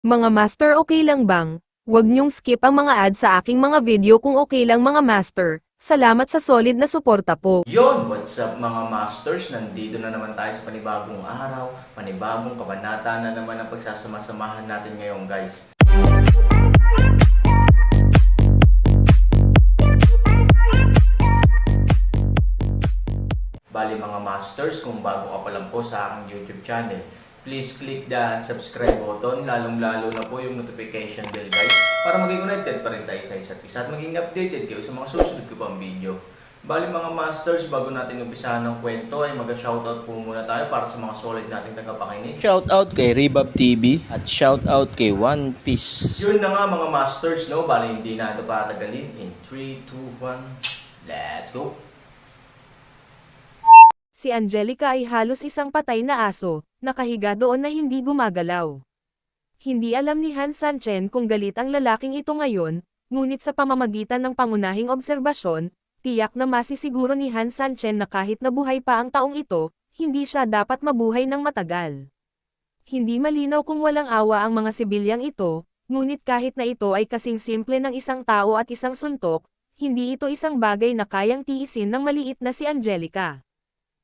Mga master, okay lang bang? Huwag niyong skip ang mga ad sa aking mga video kung okay lang mga master. Salamat sa solid na suporta po. Yon, what's up mga masters? Nandito na naman tayo sa panibagong araw, panibagong kabanata na naman ang pagsasama-samahan natin ngayon guys. Bali mga masters, kung bago ka pa lang po sa aking YouTube channel, please click the subscribe button, lalong-lalo na po yung notification bell guys, para maging connected pa rin tayo sa isa't isa at maging updated kayo sa mga susunod ko pang video. Bali mga masters, bago natin umpisahan ng kwento ay mag-shoutout po muna tayo para sa mga solid nating tagapakinig. Shoutout kay Rebab TV at shoutout kay One Piece. Yun na nga mga masters, no? Bali hindi na ito patagalin. In 3, 2, 1, let's go! Si Angelica ay halos isang patay na aso, nakahiga doon na hindi gumagalaw. Hindi alam ni Han Sanchen kung galit ang lalaking ito ngayon, ngunit sa pamamagitan ng pangunahing obserbasyon, tiyak na masisiguro ni Han Sanchen na kahit nabuhay pa ang taong ito, hindi siya dapat mabuhay ng matagal. Hindi malinaw kung walang awa ang mga sibilyang ito, ngunit kahit na ito ay kasing simple ng isang tao at isang suntok, hindi ito isang bagay na kayang tiisin ng maliit na si Angelica.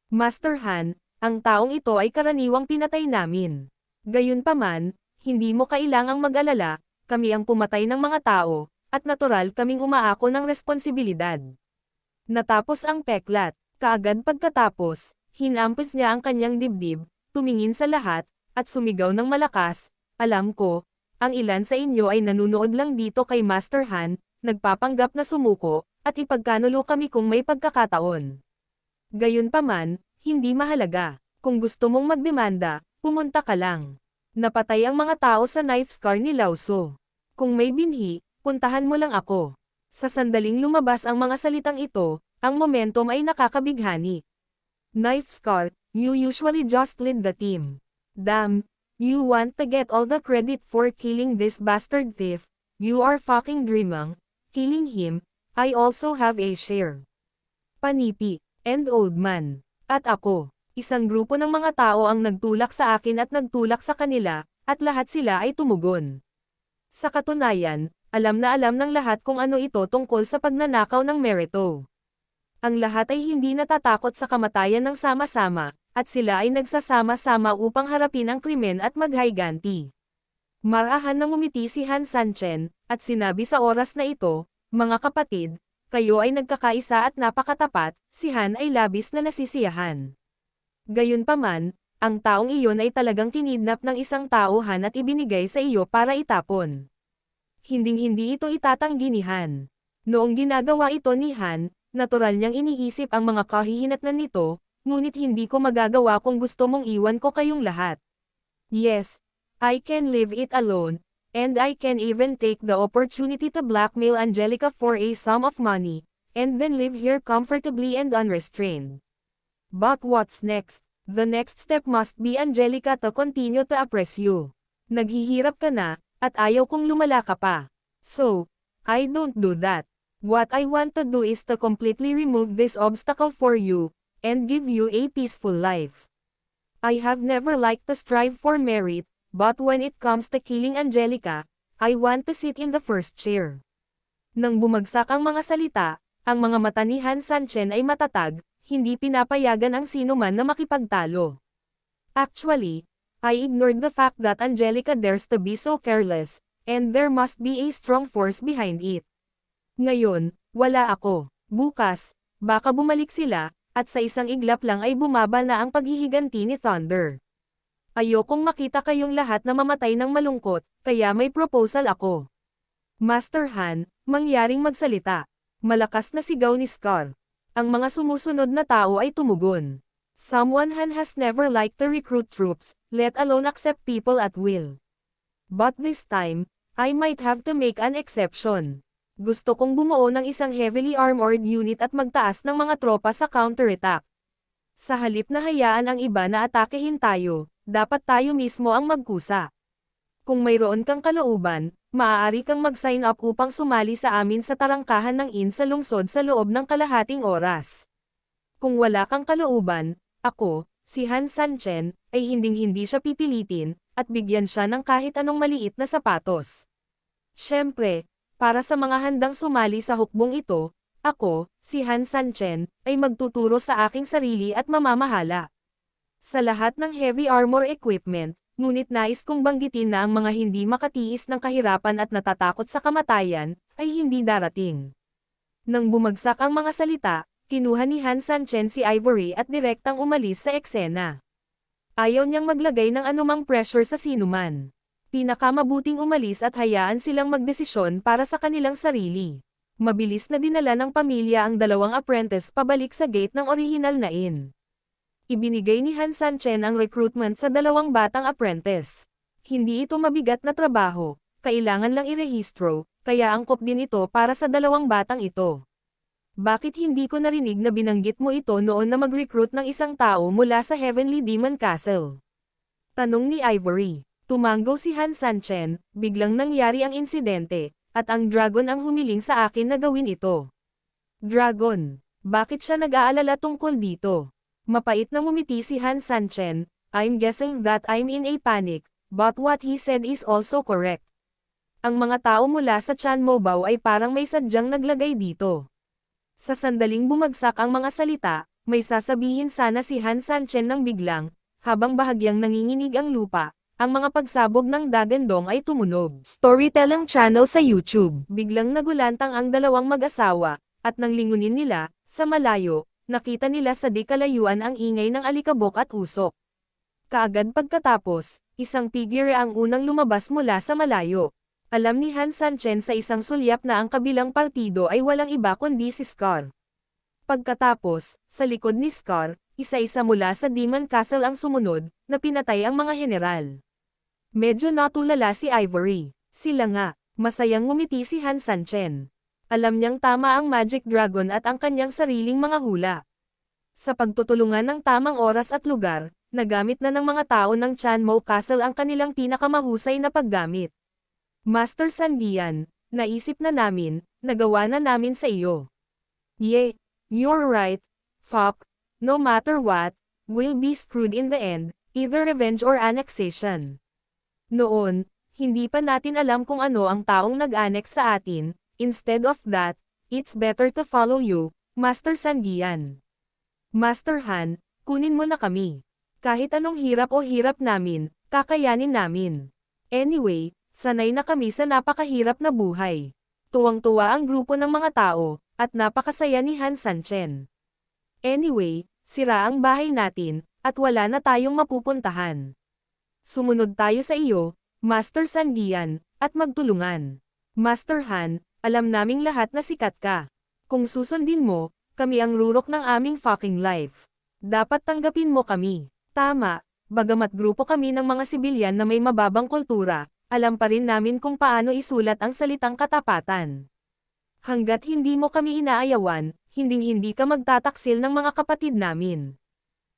Master Han, ang taong ito ay karaniwang pinatay namin. Gayunpaman, hindi mo kailangang mag-alala, kami ang pumatay ng mga tao, at natural kaming umaako ng responsibilidad. Natapos ang peklat, kaagad pagkatapos, hinampos niya ang kanyang dibdib, tumingin sa lahat, at sumigaw ng malakas, alam ko, ang ilan sa inyo ay nanunood lang dito kay Master Han, nagpapanggap na sumuko, at ipagkanulo kami kung may pagkakataon. Gayunpaman, hindi mahalaga. Kung gusto mong magdemanda, pumunta ka lang. Napatay ang mga tao sa knife scar ni Lauso. Kung may binhi, puntahan mo lang ako. Sa sandaling lumabas ang mga salitang ito, ang momentum ay nakakabighani. Knife scar, you usually just lead the team. Damn, you want to get all the credit for killing this bastard thief. You are fucking dreaming. Killing him, I also have a share. Panipi. And old man. At ako, isang grupo ng mga tao ang nagtulak sa akin at nagtulak sa kanila, at lahat sila ay tumugon. Sa katunayan, alam na alam ng lahat kung ano ito tungkol sa pagnanakaw ng Merito. Ang lahat ay hindi natatakot sa kamatayan ng sama-sama, at sila ay nagsasama-sama upang harapin ang krimen at maghayganti. Marahan na ngumiti si Han Sanchen, at sinabi sa oras na ito, mga kapatid, kayo ay nagkakaisa at napakatapat, si Han ay labis na nasisiyahan. Gayunpaman, ang taong iyon ay talagang kinidnap ng isang tao Han at ibinigay sa iyo para itapon. Hinding-hindi ito itatanggi ni Han. Noong ginagawa ito ni Han, natural niyang iniisip ang mga kahihinatnan nito, ngunit hindi ko magagawa kung gusto mong iwan ko kayong lahat. Yes, I can leave it alone. And I can even take the opportunity to blackmail Angelica for a sum of money, and then live here comfortably and unrestrained. But what's next? The next step must be Angelica to continue to oppress you. Naghihirap ka na, at ayaw kong lumala ka pa. So, I don't do that. What I want to do is to completely remove this obstacle for you, and give you a peaceful life. I have never liked to strive for merit, but when it comes to killing Angelica, I want to sit in the first chair. Nang bumagsak ang mga salita, ang mga mata ni Han Sanchen ay matatag, hindi pinapayagan ang sino man na makipagtalo. Actually, I ignored the fact that Angelica dares to be so careless, and there must be a strong force behind it. Ngayon, wala ako. Bukas, baka bumalik sila, at sa isang iglap lang ay bumaba na ang paghihiganti ni Thunder. Ayokong makita kayong lahat na mamatay ng malungkot, kaya may proposal ako. Master Han, mangyaring magsalita. Malakas na sigaw ni Scar. Ang mga sumusunod na tao ay tumugon. Someone Han has never liked to recruit troops, let alone accept people at will. But this time, I might have to make an exception. Gusto kong bumuo ng isang heavily armored unit at magtaas ng mga tropa sa counterattack. Sa halip na hayaan ang iba na atakehin tayo, dapat tayo mismo ang magkusa. Kung mayroon kang kalooban, maaari kang mag-sign up upang sumali sa amin sa tarangkahan ng inn sa lungsod sa loob ng kalahating oras. Kung wala kang kalooban, ako, si Han Sanchen, ay hinding-hindi siya pipilitin, at bigyan siya ng kahit anong maliit na sapatos. Siyempre, para sa mga handang sumali sa hukbong ito, ako, si Han Sanchen, ay magtuturo sa aking sarili at mamamahala. Sa lahat ng heavy armor equipment, ngunit nais kong banggitin na ang mga hindi makatiis ng kahirapan at natatakot sa kamatayan, ay hindi darating. Nang bumagsak ang mga salita, kinuha ni Han Sanchen si Ivory at direktang umalis sa eksena. Ayaw niyang maglagay ng anumang pressure sa sinuman. Pinakamabuting umalis at hayaan silang magdesisyon para sa kanilang sarili. Mabilis na dinala ng pamilya ang dalawang apprentice pabalik sa gate ng orihinal na inn. Ibinigay ni Han Sanchen ang recruitment sa dalawang batang apprentice. Hindi ito mabigat na trabaho, kailangan lang irehistro, kaya angkop din ito para sa dalawang batang ito. Bakit hindi ko narinig na binanggit mo ito noon na mag-recruit ng isang tao mula sa Heavenly Demon Castle? Tanong ni Ivory. Tumanggo si Han Sanchen, biglang nangyari ang insidente, at ang dragon ang humiling sa akin na gawin ito. Dragon. Bakit siya nag-aalala tungkol dito? Mapait na ngumiti si Han Sanchen, I'm guessing that I'm in a panic, but what he said is also correct. Ang mga tao mula sa Chan Mobao ay parang may sadyang naglagay dito. Sa sandaling bumagsak ang mga salita, may sasabihin sana si Han Sanchen nang biglang, habang bahagyang nanginginig ang lupa, ang mga pagsabog ng dagandong ay tumunog. Storytelling channel sa YouTube. Biglang nagulantang ang dalawang mag-asawa, at nang lingunin nila, sa malayo, nakita nila sa di kalayuan ang ingay ng alikabok at usok. Kaagad pagkatapos, isang figure ang unang lumabas mula sa malayo. Alam ni Han Sanchen sa isang sulyap na ang kabilang partido ay walang iba kundi si Scar. Pagkatapos, sa likod ni Scar, isa-isa mula sa Demon Castle ang sumunod, na pinatay ang mga general. Medyo natulala si Ivory. Sila nga, masayang ngumiti si Han Sanchen. Alam niyang tama ang Magic Dragon at ang kanyang sariling mga hula. Sa pagtutulungan ng tamang oras at lugar, nagamit na ng mga tao ng Chanmo Castle ang kanilang pinakamahusay na paggamit. Master Sandian, naisip na namin, nagawa na namin sa iyo. You're right, fuck, no matter what, we'll be screwed in the end, either revenge or annexation. Noon, hindi pa natin alam kung ano ang taong nag-annex sa atin, instead of that, it's better to follow you, Master Sandian. Master Han, kunin mo na kami. Kahit anong hirap o hirap namin, kakayanin namin. Anyway, sanay na kami sa napakahirap na buhay. Tuwang-tuwa ang grupo ng mga tao, at napakasaya ni Han Sanchen. Anyway, sira ang bahay natin, at wala na tayong mapupuntahan. Sumunod tayo sa iyo, Master Sandian, at magtulungan. Master Han, alam naming lahat na sikat ka. Kung susundin mo, kami ang rurok ng aming fucking life. Dapat tanggapin mo kami. Tama, bagamat grupo kami ng mga sibilyan na may mababang kultura, alam pa rin namin kung paano isulat ang salitang katapatan. Hanggat hindi mo kami inaayawan, hinding-hindi ka magtataksil ng mga kapatid namin.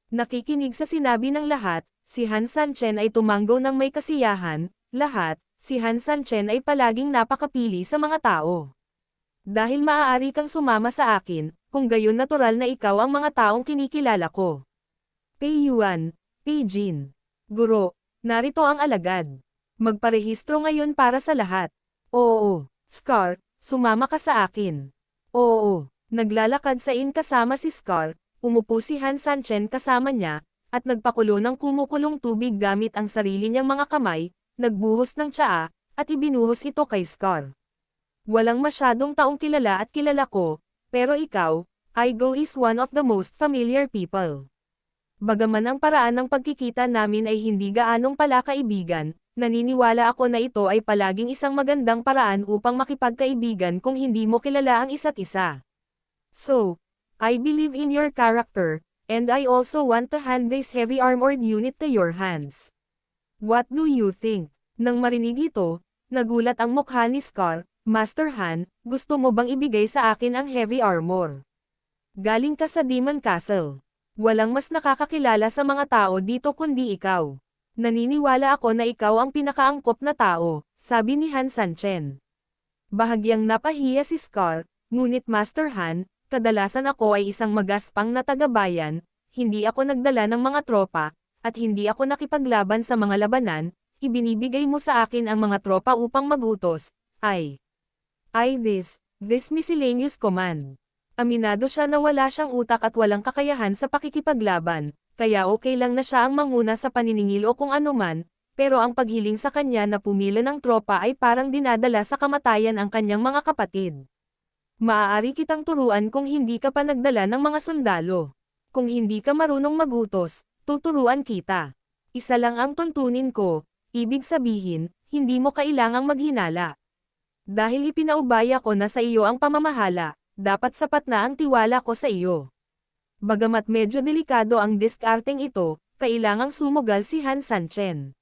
Nakikinig sa sinabi ng lahat, si Han Sanchen ay tumanggo ng may kasiyahan, lahat, si Han Sanchen ay palaging napakapili sa mga tao. Dahil maaari kang sumama sa akin, kung gayon natural na ikaw ang mga taong kinikilala ko. Pei Yuan, Pei Jin. Guro, narito ang alagad. Magparehistro ngayon para sa lahat. Oo, Scar, sumama ka sa akin. Oo, naglalakad sa inn kasama si Scar, umupo si Han Sanchen kasama niya, at nagpakulo ng kumukulong tubig gamit ang sarili niyang mga kamay, nagbuhos ng tsaa, at ibinuhos ito kay Scar. Walang masyadong taong kilala at kilala ko, pero ikaw, Igo is one of the most familiar people. Bagaman ang paraan ng pagkikita namin ay hindi gaanong pala kaibigan, naniniwala ako na ito ay palaging isang magandang paraan upang makipagkaibigan kung hindi mo kilala ang isa't isa. So, I believe in your character, and I also want to hand this heavy armored unit to your hands. What do you think? Nang marinig ito, nagulat ang mukha ni Scar. Master Han, gusto mo bang ibigay sa akin ang heavy armor? Galing ka sa Demon Castle. Walang mas nakakakilala sa mga tao dito kundi ikaw. Naniniwala ako na ikaw ang pinakaangkop na tao, sabi ni Han Sanchen. Bahagyang napahiya si Scar, ngunit Master Han, kadalasan ako ay isang magaspang na tagabayan, hindi ako nagdala ng mga tropa, at hindi ako nakipaglaban sa mga labanan, ibinibigay mo sa akin ang mga tropa upang magutos, this miscellaneous command. Aminado siya na wala siyang utak at walang kakayahan sa pakikipaglaban, kaya okay lang na siya ang manguna sa paniningil o kung anuman, pero ang paghiling sa kanya na pumila ng tropa ay parang dinadala sa kamatayan ang kanyang mga kapatid. Maaari kitang turuan kung hindi ka pa nagdala ng mga sundalo. Kung hindi ka marunong magutos, tuturuan kita. Isa lang ang tuntunin ko, ibig sabihin, hindi mo kailangang maghinala. Dahil ipinaubaya ko na sa iyo ang pamamahala, dapat sapat na ang tiwala ko sa iyo. Bagamat medyo delikado ang diskarteng ito, kailangang sumugal si Han Sanchen.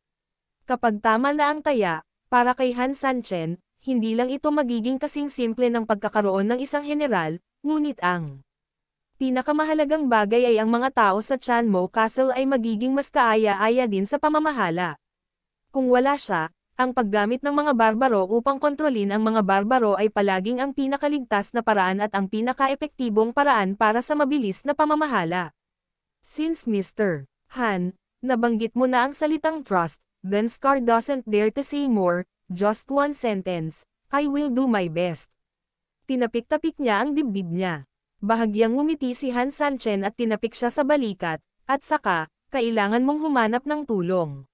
Kapag tama na ang taya, para kay Han Sanchen, hindi lang ito magiging kasing simple ng pagkakaroon ng isang general, ngunit ang pinakamahalagang bagay ay ang mga tao sa Chanmo Castle ay magiging mas kaaya-aya din sa pamamahala. Kung wala siya, ang paggamit ng mga barbaro upang kontrolin ang mga barbaro ay palaging ang pinakaligtas na paraan at ang pinaka-epektibong paraan para sa mabilis na pamamahala. Since Mr. Han, nabanggit mo na ang salitang trust, then Scar doesn't dare to say more, just one sentence, I will do my best. Tinapik-tapik niya ang dibdib niya. Bahagyang ngumiti si Han Sanchen at tinapik siya sa balikat, at saka, kailangan mong humanap ng tulong.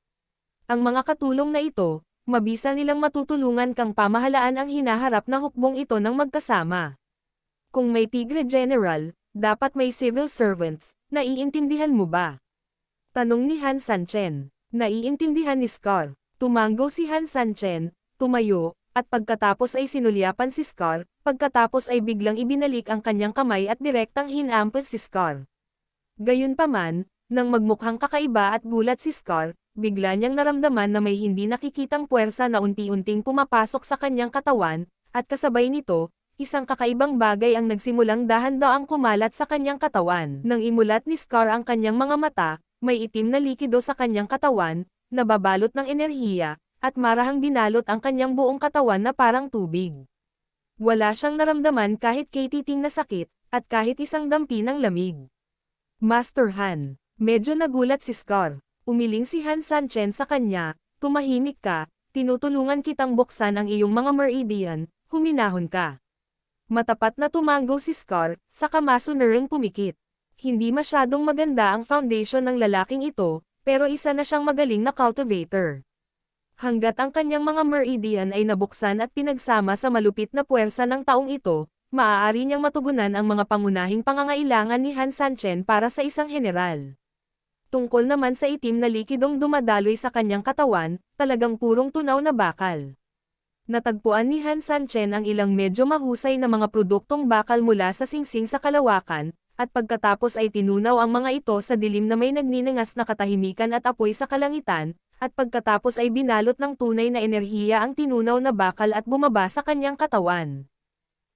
Ang mga katulong na ito, mabisa nilang matutulungan kang pamahalaan ang hinaharap na hukbong ito ng magkasama. Kung may Tigre General, dapat may civil servants, naiintindihan mo ba? Tanong ni Han Sanchen. Naiintindihan ni Scar. Tumanggo si Han Sanchen, tumayo, at pagkatapos ay sinulyapan si Scar, pagkatapos ay biglang ibinalik ang kanyang kamay at direktang hinampas si Scar. Gayunpaman, nang magmukhang kakaiba at gulat si Scar, bigla niyang naramdaman na may hindi nakikitang puwersa na unti-unting pumapasok sa kanyang katawan, at kasabay nito, isang kakaibang bagay ang nagsimulang dahan-daang kumalat sa kanyang katawan. Nang imulat ni Scar ang kanyang mga mata, may itim na likido sa kanyang katawan, nababalot ng enerhiya, at marahang binalot ang kanyang buong katawan na parang tubig. Wala siyang naramdaman kahit katiting na sakit, at kahit isang dampi ng lamig. Master Han, medyo nagulat si Scar. Umiling si Han Sanchen sa kanya, tumahimik ka, tinutulungan kitang buksan ang iyong mga meridian, huminahon ka. Matapat na tumanggo si Scar, saka masunarang pumikit. Hindi masyadong maganda ang foundation ng lalaking ito, pero isa na siyang magaling na cultivator. Hanggat ang kanyang mga meridian ay nabuksan at pinagsama sa malupit na puwersa ng taong ito, maaari niyang matugunan ang mga pangunahing pangangailangan ni Han Sanchen para sa isang general. Tungkol naman sa itim na likidong dumadaloy sa kanyang katawan, talagang purong tunaw na bakal. Natagpuan ni Han Sanchen ang ilang medyo mahusay na mga produktong bakal mula sa singsing sa kalawakan, at pagkatapos ay tinunaw ang mga ito sa dilim na may nagninangas na katahimikan at apoy sa kalangitan, at pagkatapos ay binalot ng tunay na enerhiya ang tinunaw na bakal at bumaba sa kanyang katawan.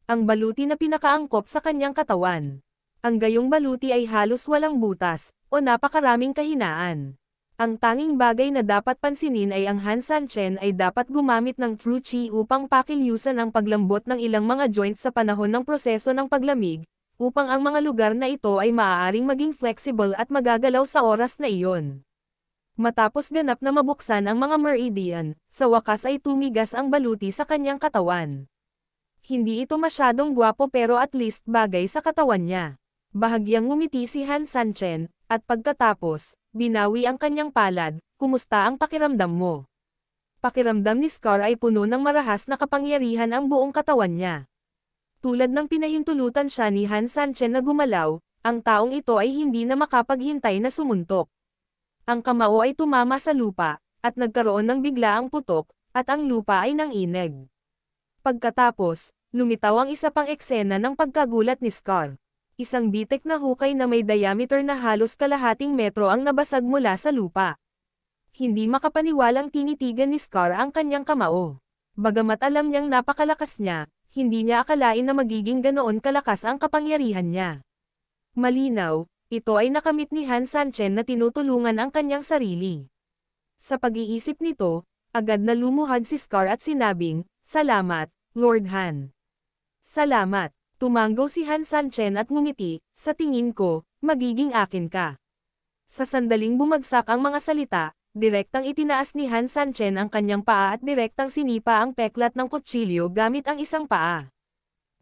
Ang baluti na pinakaangkop sa kanyang katawan. Ang gayong baluti ay halos walang butas, o napakaraming kahinaan. Ang tanging bagay na dapat pansinin ay ang Han Sanchen ay dapat gumamit ng True Chi upang pakilyusan ang paglambot ng ilang mga joints sa panahon ng proseso ng paglamig, upang ang mga lugar na ito ay maaaring maging flexible at magagalaw sa oras na iyon. Matapos ganap na mabuksan ang mga meridian, sa wakas ay tumigas ang baluti sa kanyang katawan. Hindi ito masyadong gwapo pero at least bagay sa katawan niya. Bahagyang ngumiti si Han Sanchen, at pagkatapos, binawi ang kanyang palad, kumusta ang pakiramdam mo? Pakiramdam ni Scar ay puno ng marahas na kapangyarihan ang buong katawan niya. Tulad ng pinahintulutan siya ni Han Sanchen na gumalaw, ang taong ito ay hindi na makapaghintay na sumuntok. Ang kamao ay tumama sa lupa, at nagkaroon ng biglaang putok, at ang lupa ay nanginig. Pagkatapos, lumitaw ang isa pang eksena ng pagkagulat ni Scar. Isang bitek na hukay na may diameter na halos kalahating metro ang nabasag mula sa lupa. Hindi makapaniwalang tinitigan ni Scar ang kanyang kamao. Bagamat alam niyang napakalakas niya, hindi niya akalain na magiging ganoon kalakas ang kapangyarihan niya. Malinaw, ito ay nakamit ni Han Sanchen na tinutulungan ang kanyang sarili. Sa pag-iisip nito, agad na lumuhad si Scar at sinabing, "Salamat, Lord Han." "Salamat." Tumanggo si Han Sanchen at ngumiti, "Sa tingin ko, magiging akin ka. Sa sandaling bumagsak ang mga salita, direktang itinaas ni Han Sanchen ang kanyang paa at direktang sinipa ang peklat ng kutsilyo gamit ang isang paa.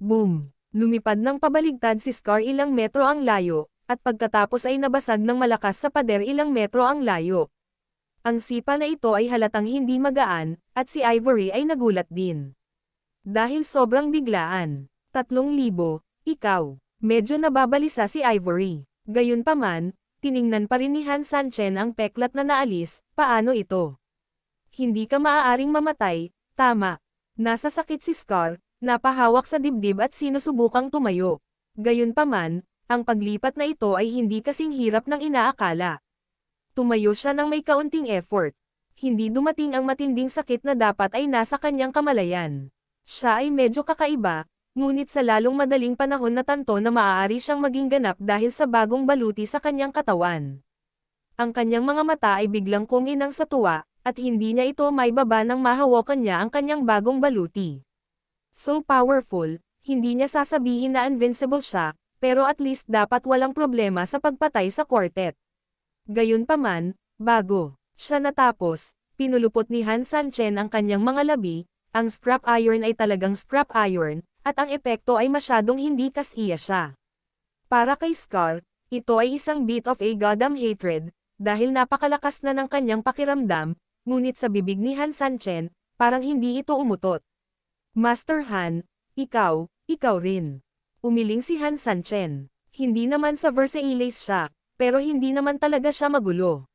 Boom! Lumipad ng pabaligtad si Scar ilang metro ang layo, at pagkatapos ay nabasag ng malakas sa pader ilang metro ang layo. Ang sipa na ito ay halatang hindi magaan, at si Ivory ay nagulat din. Dahil sobrang biglaan. 3,000, ikaw. Medyo nababalisa si Ivory. Gayunpaman, tiningnan pa rin ni Han Sanchen ang peklat na naalis, paano ito? Hindi ka maaaring mamatay, tama. Nasa sakit si Scar, napahawak sa dibdib at sinusubukang tumayo. Gayunpaman, ang paglipat na ito ay hindi kasing hirap ng inaakala. Tumayo siya ng may kaunting effort. Hindi dumating ang matinding sakit na dapat ay nasa kanyang kamalayan. Siya ay medyo kakaiba, ngunit sa lalong madaling panahon na tanto na maaari siyang maging ganap dahil sa bagong baluti sa kanyang katawan. Ang kanyang mga mata ay biglang kuminang sa tuwa, at hindi niya ito maibaba nang mahawakan niya ang kanyang bagong baluti. So powerful, hindi niya sasabihin na invincible siya, pero at least dapat walang problema sa pagpatay sa quartet. Gayunpaman, bago siya natapos, pinulupot ni Han Sanchen ang kanyang mga labi, ang scrap iron ay talagang scrap iron, at ang epekto ay masyadong hindi kasiya siya. Para kay Scar, ito ay isang bit of a goddamn hatred, dahil napakalakas na ng kanyang pakiramdam, ngunit sa bibig ni Han Sanchen, parang hindi ito umutot. Master Han, ikaw rin. Umiling si Han Sanchen. Hindi naman sa Versailles siya, pero hindi naman talaga siya magulo.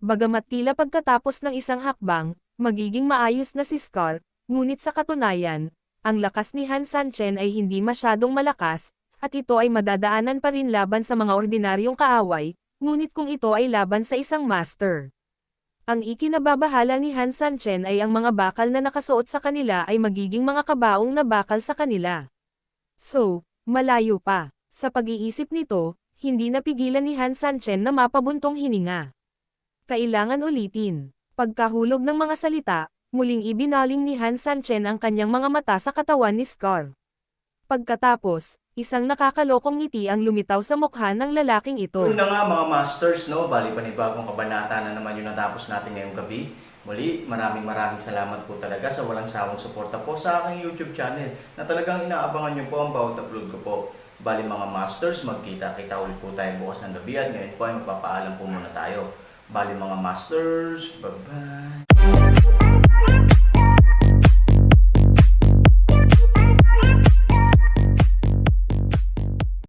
Bagamat tila pagkatapos ng isang hakbang, magiging maayos na si Scar, ngunit sa katunayan, ang lakas ni Han Sanchen ay hindi masyadong malakas, at ito ay madadaanan pa rin laban sa mga ordinaryong kaaway, ngunit kung ito ay laban sa isang master. Ang ikinababahala ni Han Sanchen ay ang mga bakal na nakasuot sa kanila ay magiging mga kabaong na bakal sa kanila. So, malayo pa. Sa pag-iisip nito, hindi napigilan ni Han Sanchen na mapabuntong hininga. Kailangan ulitin. Pagkahulog ng mga salita, muling ibinaling ni Han Sanchen ang kanyang mga mata sa katawan ni Scar. Pagkatapos, isang nakakalokong ngiti ang lumitaw sa mukha ng lalaking ito. Yun na nga mga masters, no? Bali panibagong kabanata na naman yung natapos natin ngayong gabi. Muli, maraming salamat po talaga sa walang sawang suporta po sa aking YouTube channel na talagang inaabangan nyo po ang bawat upload ko po. Bali mga masters, magkita-kita ulit po tayo bukas ng gabi at ngayon po ay magpapaalam po muna tayo. Bali mga masters, bye-bye!